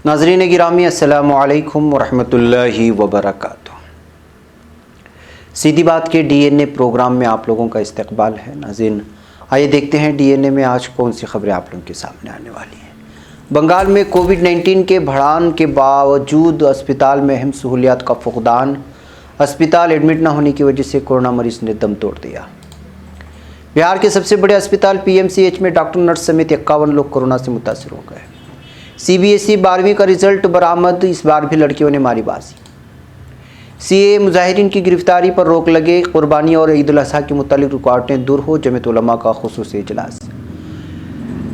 नाज़रीन गिरामी अस्सलामु अलैकुम वरहमतुल्लाहि वबरकातुहू। सीधी बात के डीएनए प्रोग्राम में आप लोगों का इस्तकबाल है। नाज़रीन आइए देखते हैं डीएनए में आज कौन सी खबरें आप लोगों के सामने आने वाली हैं। बंगाल में कोविड-19 के बढ़ान के बावजूद अस्पताल में अहम सहूलियात का फुकदान। अस्पताल एडमिट न होने की वजह से कोरोना मरीज ने दम तोड़ दिया। बिहार के सबसे बड़े अस्पताल पीएमसीएच में डॉक्टर नर्स समेत 51 लोग कोरोना से मुतासर हो गए। सीबीएसई 12वीं का रिजल्ट बरामद, इस बार भी लड़कियों ने मारी बाजी। सीए मुजाहिरीन की गिरफ्तारी पर रोक लगे। कुर्बानी और ईद उल अज़हा के मुतालिक रुकावटें दूर हो, जमीयत उलमा का खुसूसी इजलास।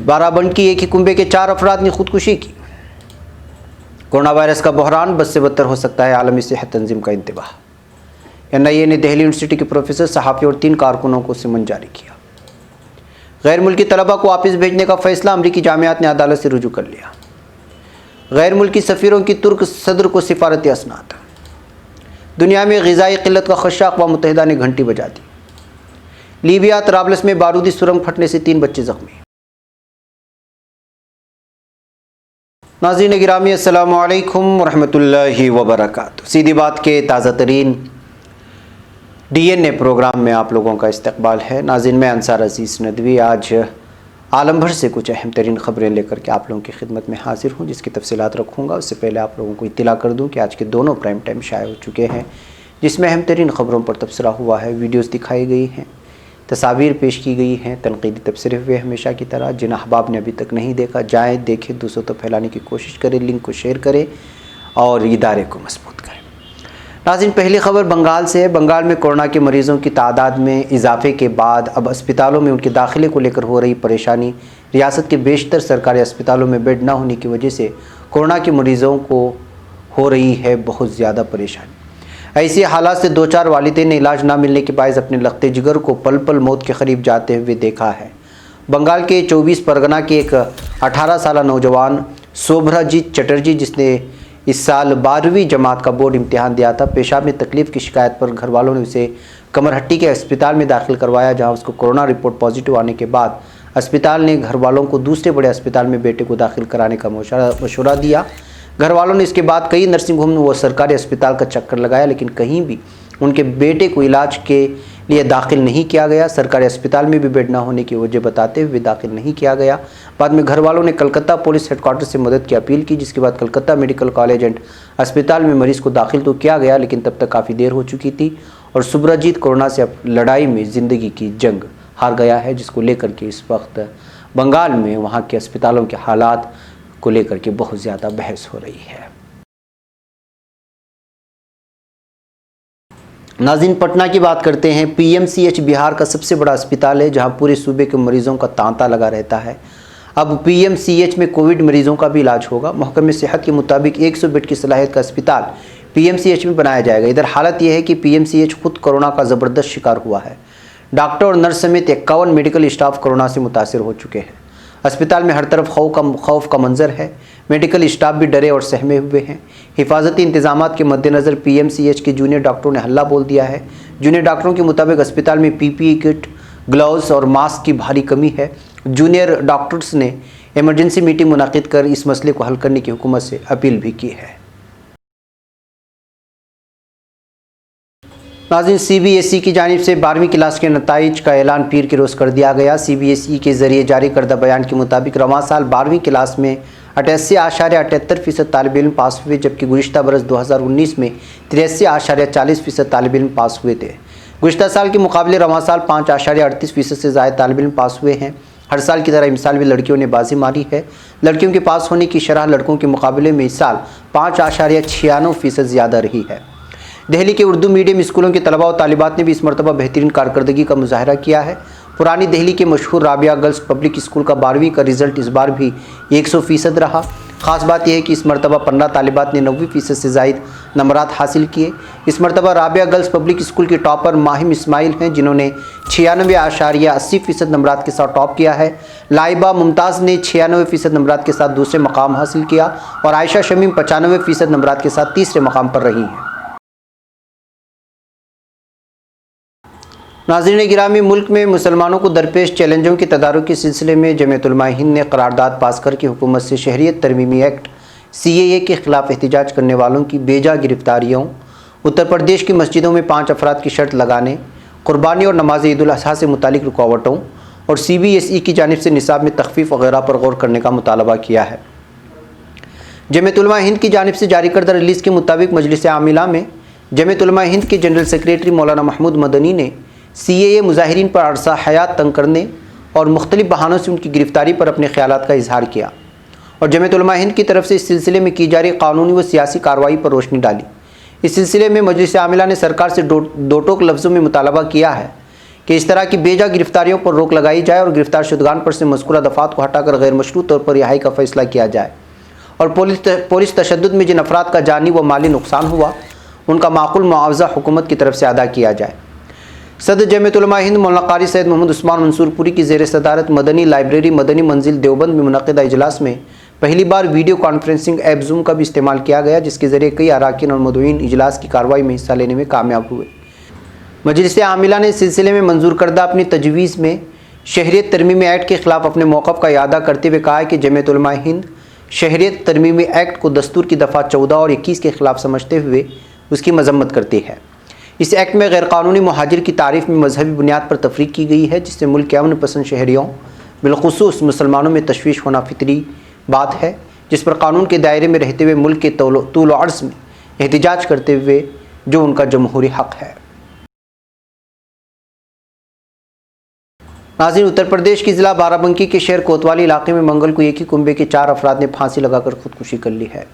बाराबंकी एक ही कुंबे के 4 अफराद ने खुदकुशी की। कोरोना वायरस का बहरान बद से बदतर हो सकता है, आलमी सेहत तंजीम का इंतबाह। एनआईए ने दिल्ली यूनिवर्सिटी के प्रोफेसर, सहाफ़ी और 3 कारकुनों को समन जारी किया। गैर मुल्की तलबा को वापस भेजने का फैसला अमरीकी जामियात ने अदालत से रुजू कर लिया। गैर मुल्की सफ़ीरों की तुर्क सदर को सिफारती असनाद। दुनिया में ग़िज़ाई क़िल्लत का ख़दशा, अक़वाम मुत्तहिदा ने घंटी बजा दी। लीबिया तराबलस में बारूदी सुरंग फटने से 3 बच्चे ज़ख्मी। नाज़रीन गिरामी अस्सलामु अलैकुम वरहमतुल्लाहि वबरकातुहू। सीधी बात के ताज़ा तरीन डीएनए प्रोग्राम में आप लोगों का इस्तकबाल है। नाज़रीन मैं अंसार अज़ीज़ नदवी आज आलम भर से कुछ अहम तरीन ख़बरें लेकर के आप लोगों की खिदमत में हाजिर हूँ, जिसकी तफसीलात रखूँगा। उससे पहले आप लोगों को इत्तला कर दूँ कि आज के दोनों प्राइम टाइम शाये हो चुके हैं, जिसमें अहम तरीन ख़बरों पर तबसरा हुआ है। वीडियोज़ दिखाई गई हैं, तस्वीर पेश की गई हैं, तनकीदी तबसरे हुए हमेशा की तरह। जिन अहबाब ने अभी तक नहीं देखा, जाएँ देखें, दूसरों तक फैलाने की कोशिश करें, लिंक को शेयर करें और इदारे को मजबूत करें। नाज़रीन पहली खबर बंगाल से है। बंगाल में कोरोना के मरीज़ों की तादाद में इजाफे के बाद अब अस्पतालों में उनके दाखिले को लेकर हो रही परेशानी। रियासत के बेशतर सरकारी अस्पतालों में बेड न होने की वजह से कोरोना के मरीज़ों को हो रही है बहुत ज़्यादा परेशानी। ऐसे हालात से 2-4 वालिदैन ने इलाज ना मिलने के बायस अपने लखते जिगर को पल पल मौत के करीब जाते हुए देखा है। बंगाल के 24 परगना के एक 18 साल नौजवान शोभराजीत चटर्जी, जिसने इस साल 12वीं जमात का बोर्ड इम्तिहान दिया था, पेशाब में तकलीफ़ की शिकायत पर घर वालों ने उसे कमरहट्टी के अस्पताल में दाखिल करवाया, जहां उसको कोरोना रिपोर्ट पॉजिटिव आने के बाद अस्पताल ने घर वालों को दूसरे बड़े अस्पताल में बेटे को दाखिल कराने का मशवरा दिया। घर वालों ने इसके बाद कई नर्सिंग होम व सरकारी अस्पताल का चक्कर लगाया, लेकिन कहीं भी उनके बेटे को इलाज के लिए दाखिल नहीं किया गया। सरकारी अस्पताल में भी बेड ना होने की वजह बताते हुए दाखिल नहीं किया गया। बाद में घर वालों ने कलकत्ता पुलिस हेडक्वार्टर से मदद की अपील की, जिसके बाद कलकत्ता मेडिकल कॉलेज एंड अस्पताल में मरीज़ को दाखिल तो किया गया, लेकिन तब तक काफ़ी देर हो चुकी थी और शुभ्राजीत कोरोना से अब लड़ाई में ज़िंदगी की जंग हार गया है, जिसको लेकर के इस वक्त बंगाल में वहाँ के अस्पतालों के हालात को लेकर के बहुत ज़्यादा बहस हो रही है। नाज़रीन पटना की बात करते हैं। पीएमसीएच बिहार का सबसे बड़ा अस्पताल है, जहां पूरे सूबे के मरीजों का तांता लगा रहता है। अब पीएमसीएच में कोविड मरीजों का भी इलाज होगा। महकमे सेहत के मुताबिक 100 बेड की सलाहियत का अस्पताल पीएमसीएच में बनाया जाएगा। इधर हालत यह है कि पीएमसीएच खुद कोरोना का ज़बरदस्त शिकार हुआ है। डॉक्टर और नर्स समेत 51 मेडिकल स्टाफ कोरोना से मुतासर हो चुके हैं। अस्पताल में हर तरफ खौफ का मंजर है। मेडिकल स्टाफ भी डरे और सहमे हुए हैं। हिफाजती इंतजामात के मद्देनज़र पीएमसीएच के जूनियर डॉक्टरों ने हल्ला बोल दिया है। जूनियर डॉक्टरों के मुताबिक अस्पताल में पीपीई किट, ग्लव्स और मास्क की भारी कमी है। जूनियर डॉक्टर्स ने इमरजेंसी मीटिंग मुनाकिद कर इस मसले को हल करने की हुकूमत से अपील भी की है। नाज़रीन सीबीएसई की जानिब से 12वीं क्लास के नताइज का ऐलान पीर के रोज़ कर दिया गया। सीबीएसई के ज़रिए जारी करदा बयान के मुताबिक रवां साल 12वीं क्लास में 88.78% तालिब इल्म पास हुए, जबकि गुज़िश्ता बरस 2019 में 83.40% तालिब इल्म पास हुए थे। गुज़िश्ता साल के मुकाबले रवां साल 5.38% से ज़्यादा तालिब इल्म पास हुए हैं। हर साल की तरह इस साल भी लड़कियों ने बाजी मारी है। लड़कियों के पास होने की शरह लड़कों के मुकाबले में इस साल 5.96% ज़्यादा रही है। दिल्ली के उर्दू मीडियम स्कूलों के तलबा और तालिबात ने भी इस मरतबा बेहतरीन कारकर्दगी का मुजाहरा किया है। पुरानी दिल्ली के मशहूर राबिया गर्ल्स पब्लिक स्कूल का 12वीं का रिज़ल्ट इस बार भी 100% रहा। ख़ास बात यह है कि इस मरतबा 15 तालिबात ने 90% से ज़ायद नंबरात हासिल किए। इस मरतबा राबिया गर्ल्स पब्लिक स्कूल के टॉपर माहिम इस्माइल हैं, जिन्होंने 96.80% नंबरात के साथ टॉप किया है। लाइबा मुमताज़ ने 96% नंबरात के साथ दूसरे मकाम हासिल किया और आयशा शमीम 95% नंबरात के साथ तीसरे मकाम पर रही हैं। नाज़रीन गिरामी, मुल्क में मुसलमानों को दरपेश चैलेंजों के तदारुक के सिलसिले में जमीयत उलमा हिंद ने करारदाद पास करके हुकूमत से शहरियत तरमीमी एक्ट CAA के खिलाफ एहतजाज करने वालों की बेजा गिरफ्तारियों, उत्तर प्रदेश की मस्जिदों में 5 अफराद की शर्त लगाने, कुर्बानी और नमाज ईद उल अज़हा से मुतालिक रुकावटों और CBSE की जानिब से निसाब में तखफीफ वगैरह पर गौर करने का मुतालबा किया है। जमीयत उलमा हिंद की जानिब से जारी करदा रिलीज़ के मुताबिक मजलिस आमिला में जमीयत उलमा हिंद के जनरल सेक्रेटरी मौलाना महमूद मदनी ने CAA मुजाहिरीन पर अरसा हयात तंग करने और मुख्तलिफ बहानों से उनकी गिरफ्तारी पर अपने ख्यालात का इजहार किया और जमीयत उलमा हिंद की तरफ से इस सिलसिले में की जा रही कानूनी व सियासी कार्रवाई पर रोशनी डाली। इस सिलसिले में मजलिस आमिला ने सरकार से दो टोक लफ्ज़ों में मुतालबा किया है कि इस तरह की बेजा गिरफ्तारियों पर रोक लगाई जाए और गिरफ्तार शुदगान पर से मज़कूरा दफ़ात को हटाकर गैर मशरूत तौर पर रिहाई का फ़ैसला किया जाए और पुलिस तशद्दुद में जिन अफराद का जानी व माली नुकसान हुआ उनका माकूल मुआवजा हुकूमत की तरफ से अदा किया जाए। सदर जमीयत उलमा हिंद मौलाना क़ारी सैयद मोहम्मद उस्मान मंसूरपुरी की ज़ेर सदारत मदनी लाइब्रेरी मदनी मंजिल देवबंद में मुनक़िदा इजलास में पहली बार वीडियो कॉन्फ्रेंसिंग ऐप जूम का भी इस्तेमाल किया गया, जिसके ज़रिए कई अराकीन और मदऊइन इजलास की कार्रवाई में हिस्सा लेने में कामयाब हुए। मजलिस आमिला ने इस सिलसिले में मंजूर करदा अपनी तजवीज़ में शहरियत तरमीमी एक्ट के ख़िलाफ़ अपने मौक़िफ़ का इआदा करते हुए कहा है कि जमीयत उलमा हिंद शहरियत तरमीमी एक्ट को दस्तूर की दफ़ा 14 और 21 के ख़िलाफ़ समझते हुए उसकी मजम्मत करती है। इस एक्ट में गैरकानूनी मुहाजिर की तारीफ़ में मजहबी बुनियाद पर तफरीक की गई है, जिससे मुल्क के अमन पसंद शहरियों बिलखुसूस मुसलमानों में तशवीश होना फितरी बात है, जिस पर कानून के दायरे में रहते हुए मुल्क के तूल व अर्ज़ में एहतजाज करते हुए जो उनका जमहूरी हक़ है। नाज़रीन, उत्तर प्रदेश की ज़िला बाराबंकी के शहर कोतवाली इलाके में मंगल को एक ही कुंबे के 4 अफराद ने फांसी लगाकर खुदकुशी कर ली है।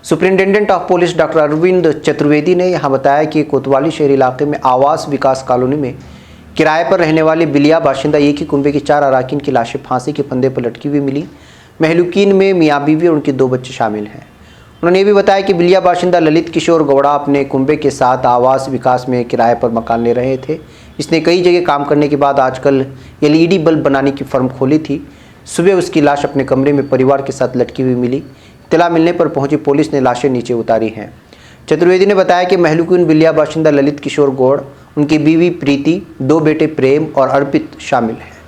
Superintendent of police doctor Arvind Chaturvedi ने यहाँ बताया कि कोतवाली शहरी इलाके में आवास विकास कॉलोनी में किराए पर रहने वाले बिलिया बाशिंदा एक ही कुंबे के 4 अराकीन की लाशें फांसी के फंदे पर लटकी हुई मिली। महलूकीन में मियाँ बीवी और उनके 2 बच्चे शामिल हैं। उन्होंने ये भी बताया कि बिलिया बाशिंदा ललित किशोर गौड़ा अपने कुंबे के साथ आवास विकास में किराए पर मकान ले रहे थे। इसने कई जगह काम करने के बाद आजकल LED बल्ब बनाने की फर्म खोली थी। सुबह उसकी लाश अपने कमरे में परिवार के साथ लटकी हुई मिली। इत्तला मिलने पर पहुंची पुलिस ने लाशें नीचे उतारी हैं। चतुर्वेदी ने बताया कि महलूकीन बिलिया बाशिंदा ललित किशोर गौड़, उनकी बीवी प्रीति, 2 बेटे प्रेम और अर्पित शामिल हैं।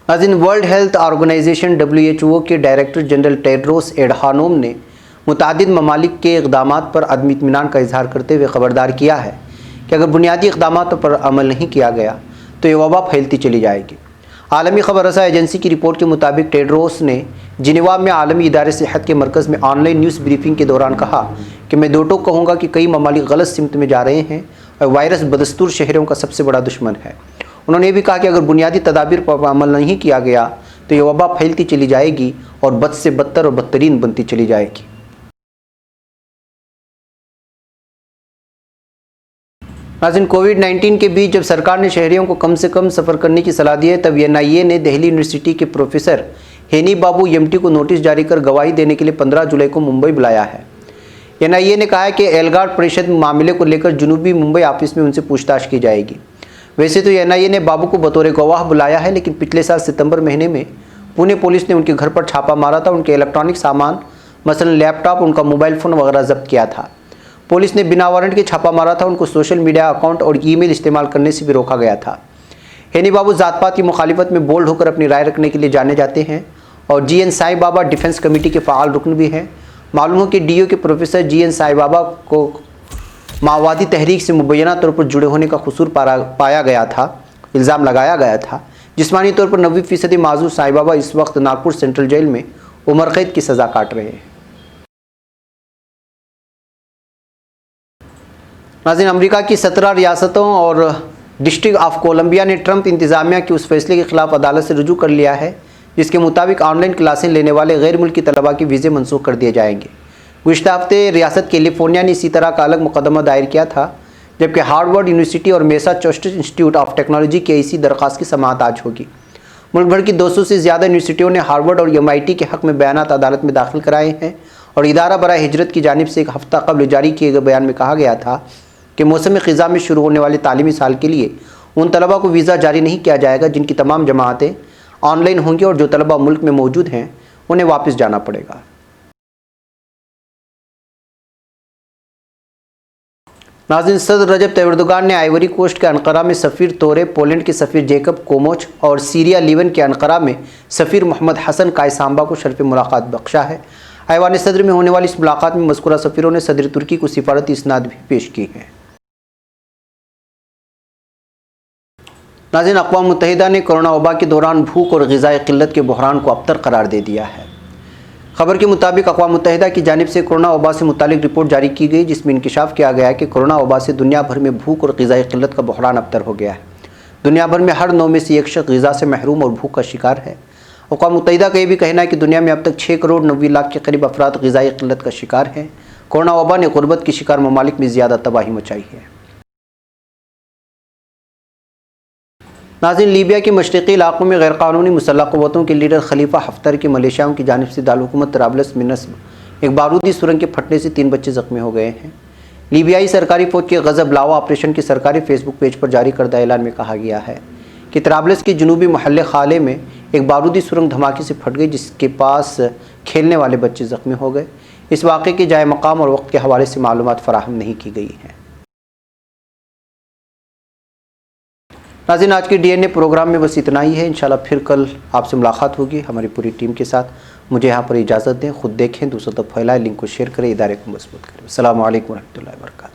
नाज़रीन, वर्ल्ड हेल्थ ऑर्गेनाइजेशन WHO के डायरेक्टर जनरल टेड्रोस एडहानोम ने मुतादिद ममालिक के इक़दामात पर अदम इत्मीनान का इजहार करते हुए ख़बरदार किया है कि अगर बुनियादी इक़दामात पर अमल नहीं किया गया तो ये वबा फैलती चली जाएगी। आलमी खबर रसा एजेंसी की रिपोर्ट के मुताबिक टेड्रोस ने जिनेवा में आलमी इदारे सेहत के मरकज़ में ऑनलाइन न्यूज़ ब्रीफिंग के दौरान कहा कि मैं दो टोक कहूँगा कि कई ममालिक गलत सिमत में जा रहे हैं और वायरस बदस्तूर शहरों का सबसे बड़ा दुश्मन है। उन्होंने ये भी कहा कि अगर बुनियादी तदाबीर पर अमल नहीं किया गया तो ये वबा फैलती चली जाएगी और बद से बदतर और बदतरीन बनती चली जाएगी। नाज़रीन, कोविड-19 के बीच जब सरकार ने शहरियों को कम से कम सफ़र करने की सलाह दी है, तब NIA ने दिल्ली यूनिवर्सिटी के प्रोफेसर हेनी बाबू MT को नोटिस जारी कर गवाही देने के लिए 15 जुलाई को मुंबई बुलाया है। NIA ने कहा है कि एल्गार परिषद मामले को लेकर जनूबी मुंबई ऑफिस में उनसे पूछताछ की जाएगी। वैसे तो NIA ने बाबू को बतौर गवाह बुलाया है, लेकिन पिछले साल सितंबर महीने में पुणे पुलिस ने उनके घर पर छापा मारा था। उनके इलेक्ट्रॉनिक सामान मसलन लैपटॉप, उनका मोबाइल फ़ोन वगैरह जब्त किया था। पुलिस ने बिना वारंट के छापा मारा था। उनको सोशल मीडिया अकाउंट और ईमेल इस्तेमाल करने से भी रोका गया था। हेनी बाबू ज़ात पात की मुखालिफत में बोल्ड होकर अपनी राय रखने के लिए जाने जाते हैं और GN Sai Baba defence committee के फ़ाल रुकन भी हैं। मालूम हो कि DO के प्रोफेसर GN साई बाबा को माओवादी तहरीक से मुबैना तौर पर जुड़े होने का कसूर पाया गया था, इल्ज़ाम लगाया गया था। जिस्मानी तौर पर 90% माजूर साई बाबा इस वक्त नागपुर सेंट्रल जेल में उम्र कैद की सज़ा काट रहे हैं। नाज़रीन, अमेरिका की 17 रियासतों और डिस्ट्रिक्ट ऑफ कोलंबिया ने ट्रंप इंतज़ामिया के उस फैसले के खिलाफ अदालत से रुजू कर लिया है जिसके मुताबिक ऑनलाइन क्लासें लेने वाले गैर मुल्की तलबा के वीज़े मनसूख कर दिए जाएंगे। गुज़िश्ता हफ्ते रियासत कैलिफोर्निया ने इसी तरह का अलग मुकदमा दायर किया था, जबकि हार्वर्ड यूनिवर्सिटी और मैसाचुसेट्स इंस्टीट्यूट ऑफ टेक्नोलॉजी की इसी दरख्वास्त की समाअत आज होगी। मुल्क भर की 200 से ज़्यादा यूनिवर्सिटियों ने हार्वर्ड और MIT के हक़ में बयानात अदालत में दाखिल कराए हैं और इदारा बराए हिजरत की जानिब से एक हफ़्ता कबल जारी किए गए बयान में कहा गया था कि मौसम ख़िज़ा में शुरू होने वाले तालीमी साल के लिए उन तलबा को वीज़ा जारी नहीं किया जाएगा जिनकी तमाम जमातें ऑनलाइन होंगी और जो तलबा मुल्क में मौजूद हैं उन्हें वापस जाना पड़ेगा। नाज़रीन, सदर रजब तैयब एर्दोगान ने आइवरी कोस्ट के अनकरा में सफ़ीर तौरे, पोलैंड के सफ़ीर जेकब कोमोच और सीरिया लीवन के अनकरा में सफ़ीर मोहम्मद हसन कायसाम्बा को शर्फ मुलाकात बख्शा है। ऐवान सदर में होने वाली इस मुलाकात में मज़कूरा सफ़ीरों ने सदर तुर्की को सिफारती इसनाद भी पेश की है। नाज़रीन, अक़वाम मुत्तहिदा ने कोरोना वबा के दौरान भूख और ग़िज़ाई क़िल्लत के बहरान को अबतर करार दे दिया है। खबर के मुताबिक अक़वाम मुत्तहिदा की जानिब से कोरोना वबा से मुतालिक रिपोर्ट जारी की गई, जिसमें इंकिशाफ किया गया है कि कोरोना वबा से दुनिया भर में भूख और ग़िज़ाई क़िल्लत का बहरान अबतर हो गया है। दुनिया भर में हर 9 में से एक शख्स ग़िज़ा से महरूम और भूख का शिकार है। अक़वाम मुत्तहिदा का यह भी कहना है कि दुनिया में अब तक 6 करोड़ 90 लाख के करीब अफराद ग़िज़ाई क़िल्लत का शिकार हैं। कोरोना वबा ने ग़ुरबत के शिकार ममालिक में ज़्यादा तबाही मचाई है। नाज़रीन, लीबिया के मशरक़ी इलाक़ों में गैरकानूनी मुसल्लह क़ुव्वतों के लीडर खलीफा हफ्तर के मलेशियाओं की जानिब से दारुल-हुकूमत तराबलस में नस्ब एक बारूदी सुरंग के फटने से 3 बच्चे ज़ख्मी हो गए हैं। लीबियाई सरकारी फ़ौज के गज़ब लावा ऑपरेशन के सरकारी फेसबुक पेज पर जारी करदा ऐलान में कहा गया है कि तराबलस के जनूबी महल्ले खाले में एक बारूदी सुरंग धमाके से फट गई, जिसके पास खेलने वाले बच्चे ज़ख्मी हो गए। इस वाक़े के जाए मकाम और वक्त के हवाले से मालूमात फ़राहम नहीं की गई हैं। नाज़रीन, आज के DNA प्रोग्राम में बस इतना ही है। इंशाल्लाह फिर कल आपसे मुलाकात होगी हमारी पूरी टीम के साथ। मुझे यहाँ पर इजाज़त दें। खुद देखें, दूसरों तक फैलाएं, लिंक को शेयर करें, इदारे को मजबूत करें। अस्सलामु अलैकुम व रहमतुल्लाहि व बरकातहू।